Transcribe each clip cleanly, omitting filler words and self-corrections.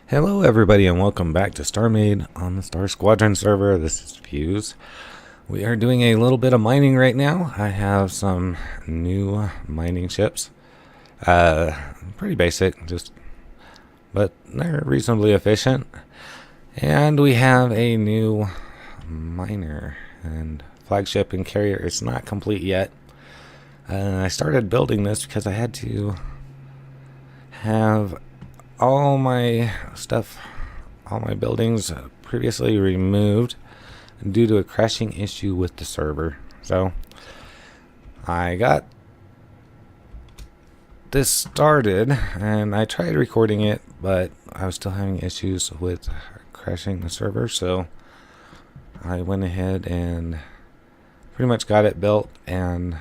Hello everybody and welcome back to StarMade on the Star Squadron server. This is Fuse. We are doing a little bit of mining right now. I have some new mining ships. Pretty basic, but they're reasonably efficient. And we have a new miner and flagship and carrier. It's not complete yet. I started building this because I had to have all my stuff, all my buildings previously removed due to a crashing issue with the server. So I got this started and I tried recording it, but I was still having issues with crashing the server. So I went ahead and pretty much got it built and,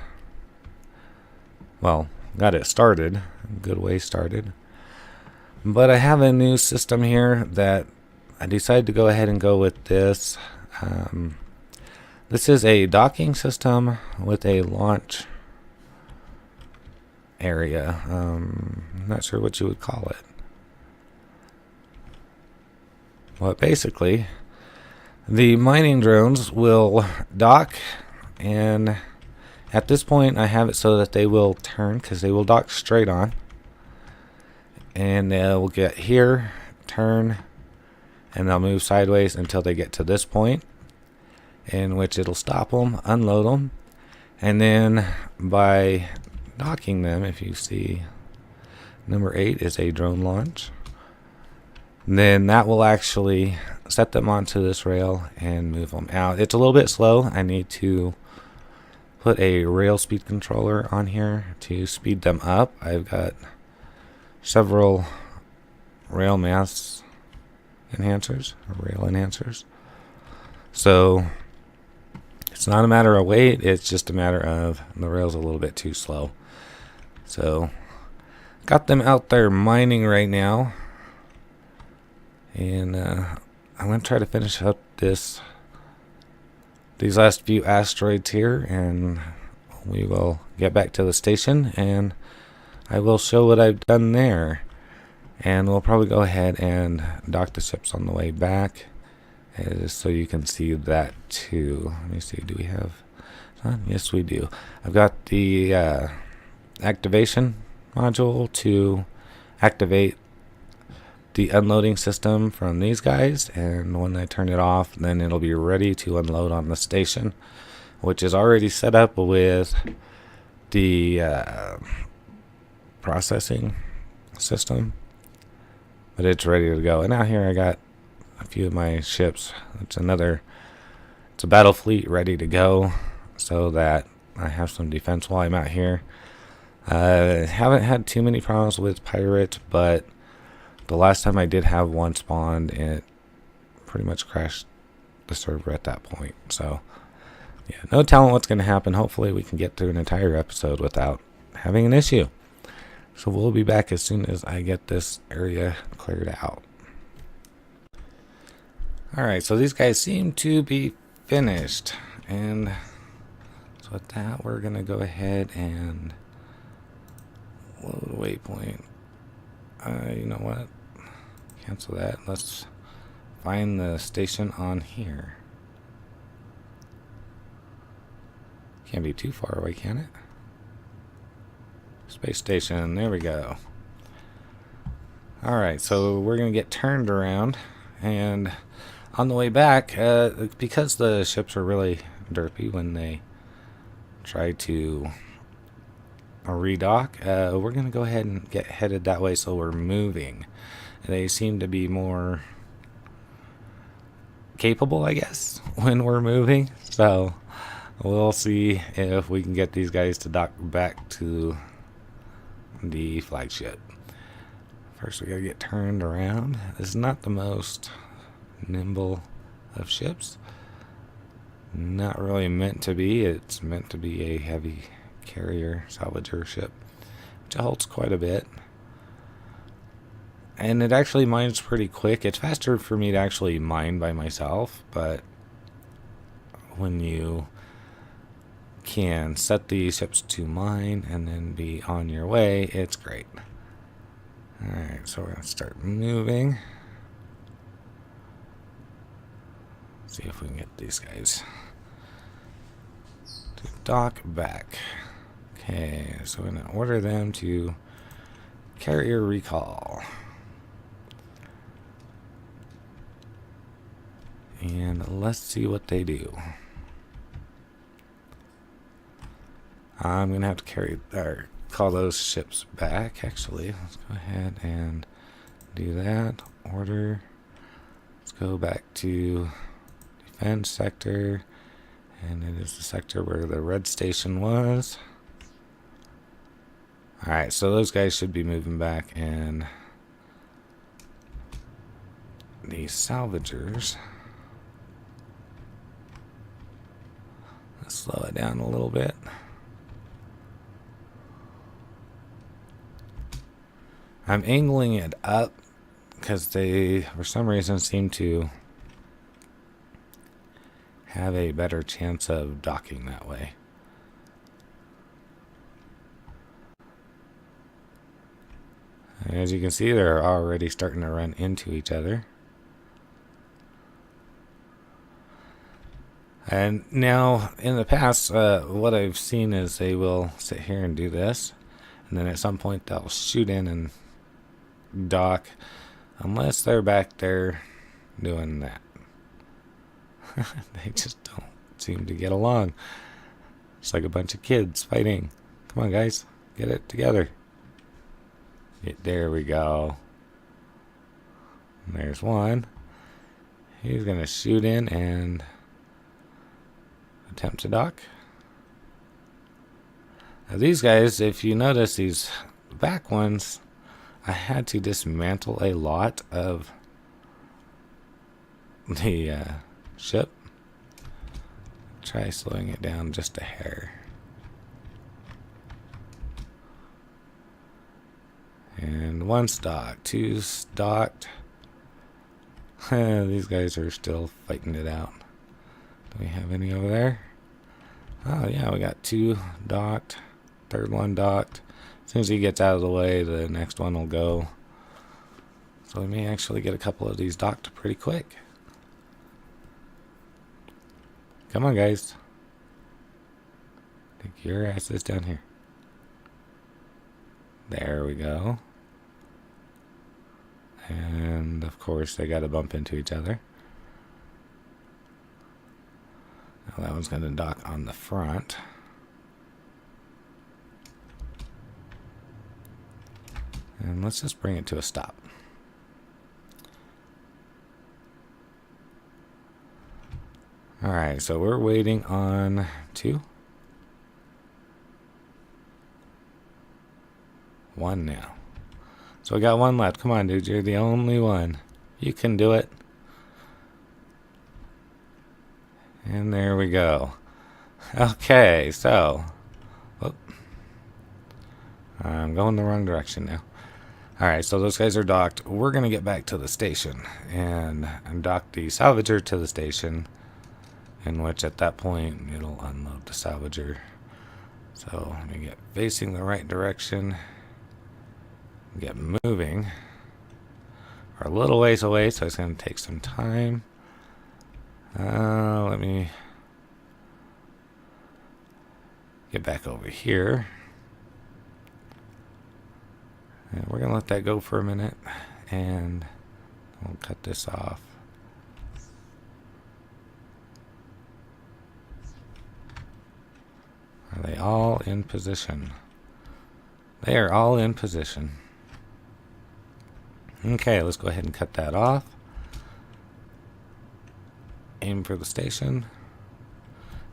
well, got it started, a good way started. But I have a new system here that I decided to go ahead and go with this. This is a docking system with a launch area. I'm not sure what you would call it. But basically, the mining drones will dock, and at this point I have it so that they will turn, because they will dock straight on. And they'll get here, turn, and they'll move sideways until they get to this point, in which it'll stop them, unload them, and then by docking them, if you see number 8 is a drone launch, then that will actually set them onto this rail and move them out. It's a little bit slow. I need to put a rail speed controller on here to speed them up. I've got several rail mass enhancers, or rail enhancers. So it's not a matter of weight, it's just a matter of the rail's a little bit too slow. So got them out there mining right now, and I'm going to try to finish up these last few asteroids here, and we will get back to the station and I will show what I've done there, and we'll probably go ahead and dock the ships on the way back, just so you can see that too. Let me see, do we have yes, we do. I've got the activation module to activate the unloading system from these guys, and when I turn it off, then it'll be ready to unload on the station, which is already set up with the processing system, but it's ready to go. And out here I got a few of my ships. It's a battle fleet ready to go, so that I have some defense while I'm out here. Haven't had too many problems with pirates, but the last time I did have one spawned, it pretty much crashed the server at that point. So yeah, no telling what's going to happen. Hopefully we can get through an entire episode without having an issue. So we'll be back as soon as I get this area cleared out. Alright, so these guys seem to be finished. And so with that, we're going to go ahead and load a waypoint. You know what? Cancel that. Let's find the station on here. Can't be too far away, can it? Space station, there we go. Alright, so we're going to get turned around, and on the way back, because the ships are really derpy when they try to redock, we're going to go ahead and get headed that way, so we're moving. They seem to be more capable, I guess, when we're moving, so we'll see if we can get these guys to dock back to the flagship. First we gotta get turned around. This is not the most nimble of ships. Not really meant to be. It's meant to be a heavy carrier salvager ship, which holds quite a bit. And it actually mines pretty quick. It's faster for me to actually mine by myself, but when you can set the ships to mine and then be on your way, it's great. Alright, so we're going to start moving. See if we can get these guys to dock back. Okay, so we're going to order them to carrier recall. And let's see what they do. I'm going to have to call those ships back, actually. Let's go ahead and do that. Order. Let's go back to defense sector. And it is the sector where the red station was. Alright, so those guys should be moving back, and the salvagers. Let's slow it down a little bit. I'm angling it up because they, for some reason, seem to have a better chance of docking that way. As you can see, they're already starting to run into each other. And now, in the past, what I've seen is they will sit here and do this, and then at some point they'll shoot in and dock, unless they're back there doing that. They just don't seem to get along. It's like a bunch of kids fighting. Come on, guys, get it together. There we go. And there's one. He's going to shoot in and attempt to dock. Now these guys, if you notice these back ones, I had to dismantle a lot of the ship. Try slowing it down just a hair. And one's docked, two's docked. These guys are still fighting it out. Do we have any over there? Oh yeah, we got two docked. Third one docked. As soon as he gets out of the way, the next one will go. So we may actually get a couple of these docked pretty quick. Come on, guys. Take your asses down here. There we go. And of course they got to bump into each other. Now that one's going to dock on the front. And let's just bring it to a stop. Alright, so we're waiting on two. One now. So we got one left. Come on, dude. You're the only one. You can do it. And there we go. Okay, so. Oh, I'm going the wrong direction now. Alright, so those guys are docked. We're going to get back to the station and dock the salvager to the station, in which at that point it'll unload the salvager. So let me get facing the right direction. Get moving. We're a little ways away, so it's going to take some time. Let me get back over here. And we're going to let that go for a minute, and we'll cut this off. Are they all in position? They are all in position. Okay, let's go ahead and cut that off. Aim for the station.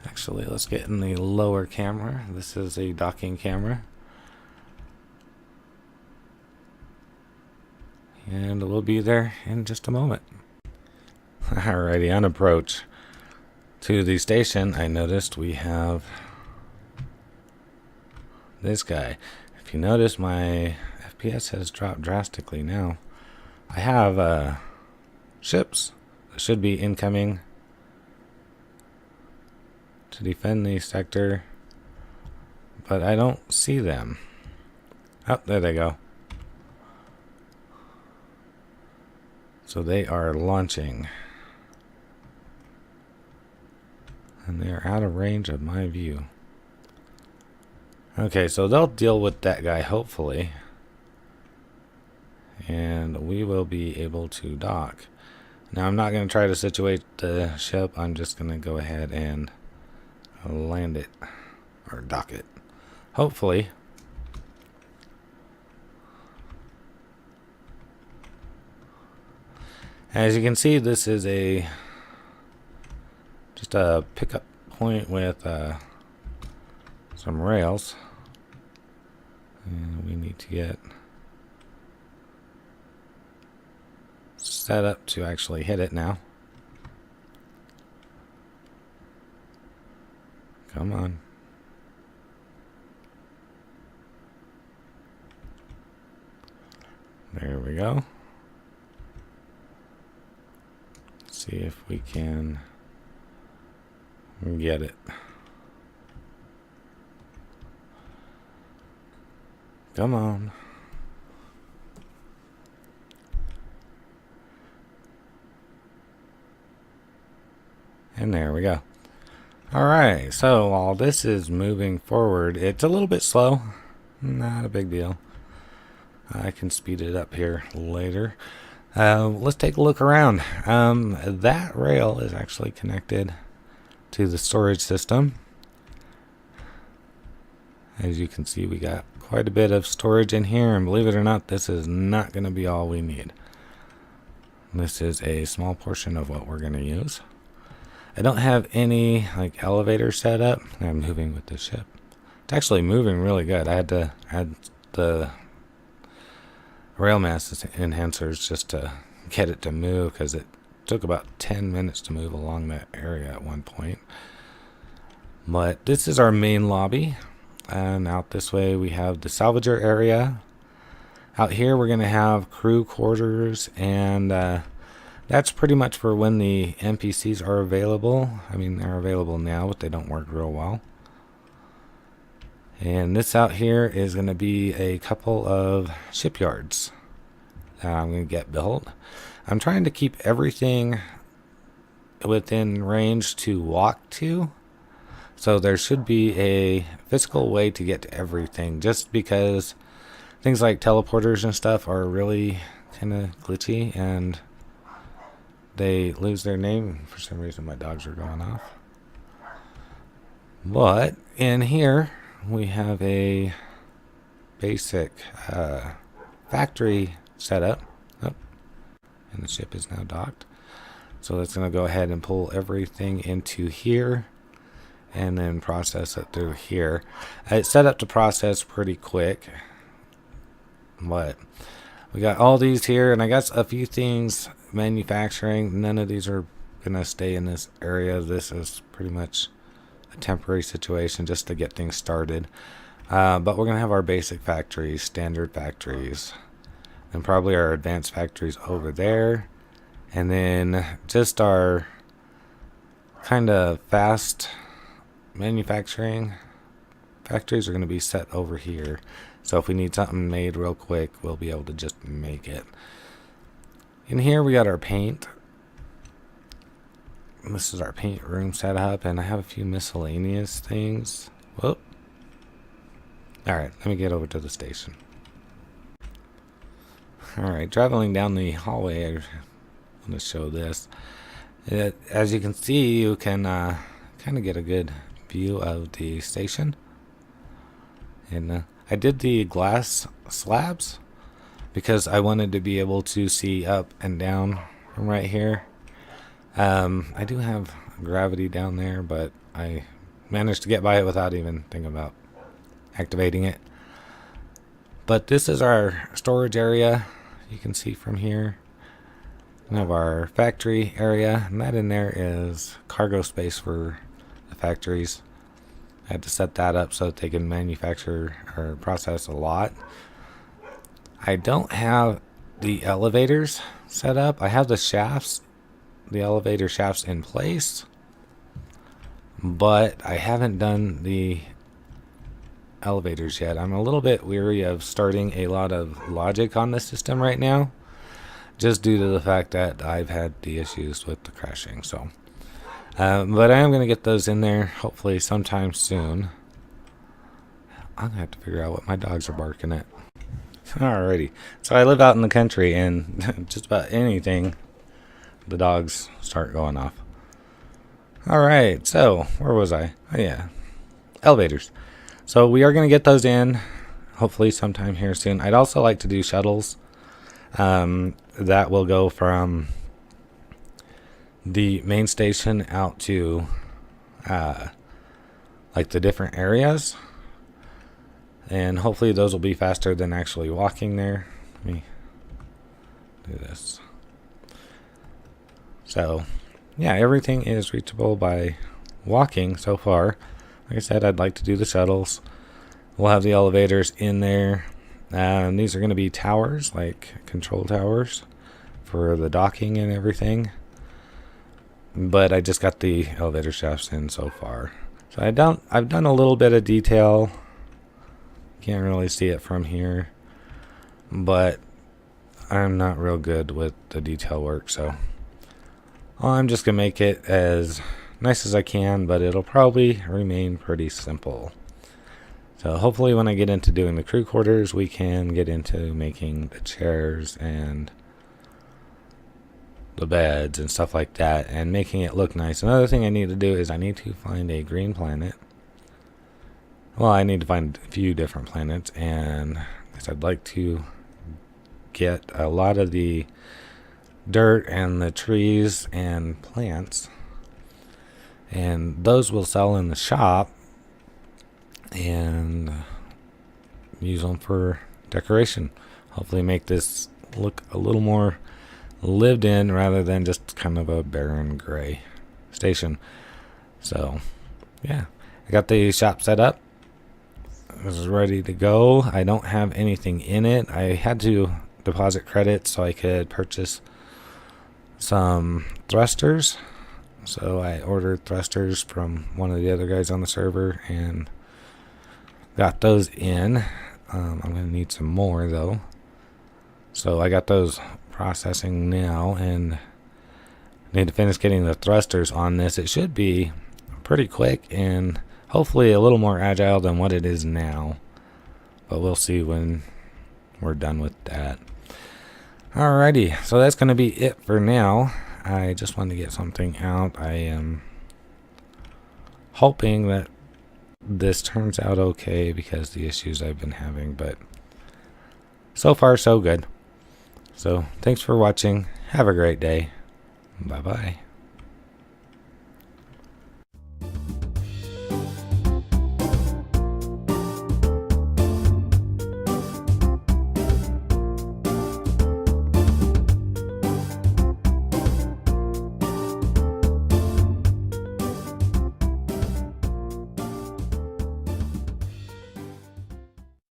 Actually, let's get in the lower camera. This is a docking camera. And we'll be there in just a moment. Alrighty, on approach to the station, I noticed we have this guy. If you notice, my FPS has dropped drastically now. I have ships that should be incoming to defend the sector, but I don't see them. Oh, there they go. So they are launching. And they're out of range of my view. Okay, so they'll deal with that guy, hopefully. And we will be able to dock. Now, I'm not going to try to situate the ship. I'm just going to go ahead and land it. Or dock it. Hopefully. As you can see, this is just a pickup point with some rails. And we need to get set up to actually hit it now. Come on. There we go. Let's see if we can get it. Come on. And there we go. Alright, so while this is moving forward, it's a little bit slow. Not a big deal. I can speed it up here later. Let's take a look around. That rail is actually connected to the storage system. As you can see, we got quite a bit of storage in here, and believe it or not, this is not going to be all we need. This is a small portion of what we're going to use. I don't have any like elevator set up. I'm moving with the ship. It's actually moving really good. I had to add the rail mass enhancers just to get it to move, because it took about 10 minutes to move along that area at one point. But this is our main lobby, and out this way we have the salvager area. Out here we're going to have crew quarters, and that's pretty much for when the NPCs are available. I mean, they're available now, but they don't work real well. And this out here is going to be a couple of shipyards that I'm going to get built. I'm trying to keep everything within range to walk to. So there should be a physical way to get to everything, just because things like teleporters and stuff are really kind of glitchy and they lose their name. For some reason my dogs are going off. But in here we have a basic factory setup. Oh, and the ship is now docked. So it's going to go ahead and pull everything into here and then process it through here. It's set up to process pretty quick. But we got all these here, and I got a few things manufacturing. None of these are going to stay in this area. This is pretty much a temporary situation just to get things started. But we're going to have our basic factories, standard factories, and probably our advanced factories over there. And then just our kind of fast manufacturing factories are going to be set over here. So if we need something made real quick, we'll be able to just make it. In here we got our paint. This is our paint room set up, and I have a few miscellaneous things. Whoop. Alright, let me get over to the station. Alright, traveling down the hallway, I want to show this. As you can see, you can kind of get a good view of the station. And I did the glass slabs because I wanted to be able to see up and down from right here. I do have gravity down there, but I managed to get by it without even thinking about activating it. But this is our storage area. You can see from here. We have our factory area, and that in there is cargo space for the factories. I had to set that up so that they can manufacture or process a lot. I don't have the elevators set up. I have the shafts, the elevator shafts in place, but I haven't done the elevators yet. I'm a little bit weary of starting a lot of logic on this system right now, just due to the fact that I've had the issues with the crashing. So But I am going to get those in there hopefully sometime soon. I'm going to have to figure out what my dogs are barking at. Alrighty. So I live out in the country, and just about anything, the dogs start going off. Alright, so where was I? Oh yeah, elevators. So we are going to get those in hopefully sometime here soon. I'd also like to do shuttles that will go from the main station out to like the different areas, and hopefully those will be faster than actually walking there. Let me do this. So yeah, everything is reachable by walking so far. Like I said, I'd like to do the shuttles. We'll have the elevators in there. These are going to be towers, like control towers for the docking and everything. But I just got the elevator shafts in so far. So I've done a little bit of detail. Can't really see it from here, but I'm not real good with the detail work, so I'm just gonna make it as nice as I can, but it'll probably remain pretty simple. So hopefully when I get into doing the crew quarters, we can get into making the chairs and the beds and stuff like that, and making it look nice. Another thing I need to do is I need to find a green planet. Well, I need to find a few different planets, and I'd like to get a lot of the dirt and the trees and plants, and those will sell in the shop and use them for decoration. Hopefully make this look a little more lived in rather than just kind of a barren gray station. So yeah, I got the shop set up. This is ready to go. I don't have anything in it. I had to deposit credits so I could purchase some thrusters. So I ordered thrusters from one of the other guys on the server and got those in. I'm going to need some more though. So I got those processing now, and need to finish getting the thrusters on this. It should be pretty quick and hopefully a little more agile than what it is now, but we'll see when we're done with that. Alrighty, so that's going to be it for now. I just wanted to get something out. I am hoping that this turns out okay because the issues I've been having, but so far so good. So thanks for watching. Have a great day. Bye bye.